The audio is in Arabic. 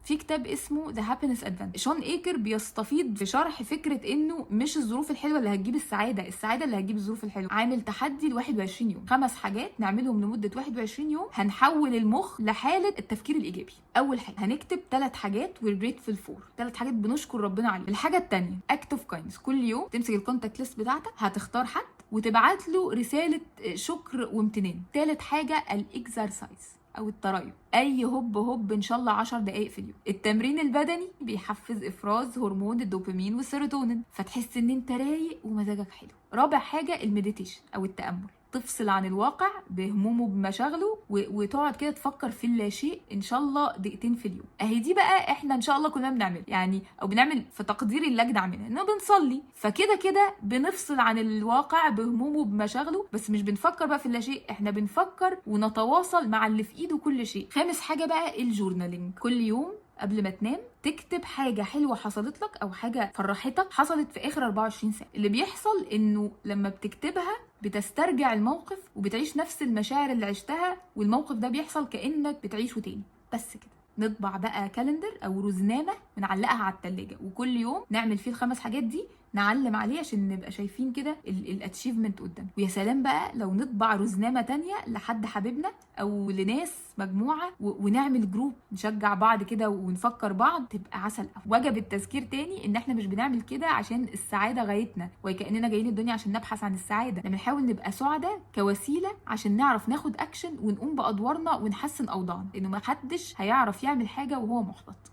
في كتاب اسمه ذا هابينس ادفانتج، شون ايكر بيستفيض في شرح فكره انه مش الظروف الحلوه اللي هتجيب السعاده، السعاده اللي هتجيب الظروف الحلوه. عامل تحدي ل 21 يوم، 5 حاجات نعملهم لمده 21 يوم هنحول المخ لحاله التفكير الايجابي. اول حاجه هنكتب 3 حاجات we're grateful for، 3 حاجات بنشكر ربنا عليها. الحاجه الثانيه act of kindness، كل يوم تمسك الكونتاكت ليست بتاعتك، هتختار حد وتبعت له رساله شكر وامتنان. ثالث حاجه الاكسرسايز او التريض، اي هوب ان شاء الله 10 دقائق في اليوم. التمرين البدني بيحفز افراز هرمون الدوبامين والسيروتونين، فتحس ان انت رايق ومزاجك حلو. رابع حاجه المديتيشن او التامل، تفصل عن الواقع بهمومه بمشاغله وتقعد كده تفكر في اللاشيء ان شاء الله دقيقتين في اليوم. اهي دي بقى احنا ان شاء الله كلنا بنعمل يعني، او بنعمل في تقدير اللجنه عاملها اننا بنصلي، فكده كده بنفصل عن الواقع بهمومه بمشاغله، بس مش بنفكر بقى في اللاشيء، احنا بنفكر ونتواصل مع اللي في ايده كل شيء. خامس حاجه بقى الجورنالينج، كل يوم قبل ما تنام تكتب حاجة حلوة حصلت لك أو حاجة فرحتك حصلت في آخر 24 ساعة. اللي بيحصل إنه لما بتكتبها بتسترجع الموقف وبتعيش نفس المشاعر اللي عشتها، والموقف ده بيحصل كأنك بتعيشه تاني. بس كده. نطبع بقى كالندر أو روزنامة ونعلقها على التلاجة، وكل يوم نعمل فيه ال5 حاجات دي، نعلم عليه عشان نبقى شايفين كده الاتشيفمنت قدام. ويا سلام بقى لو نطبع روزنامه تانية لحد حبيبنا او لناس مجموعه ونعمل جروب نشجع بعض كده ونفكر بعض، تبقى عسل قوي. وجب التذكير تاني ان احنا مش بنعمل كده عشان السعاده غايتنا وكاننا جايين الدنيا عشان نبحث عن السعاده، احنا بنحاول نبقى سعداء كوسيله عشان نعرف ناخد اكشن ونقوم بادوارنا ونحسن اوضاعنا، لانه ما حدش هيعرف يعمل حاجه وهو محبط.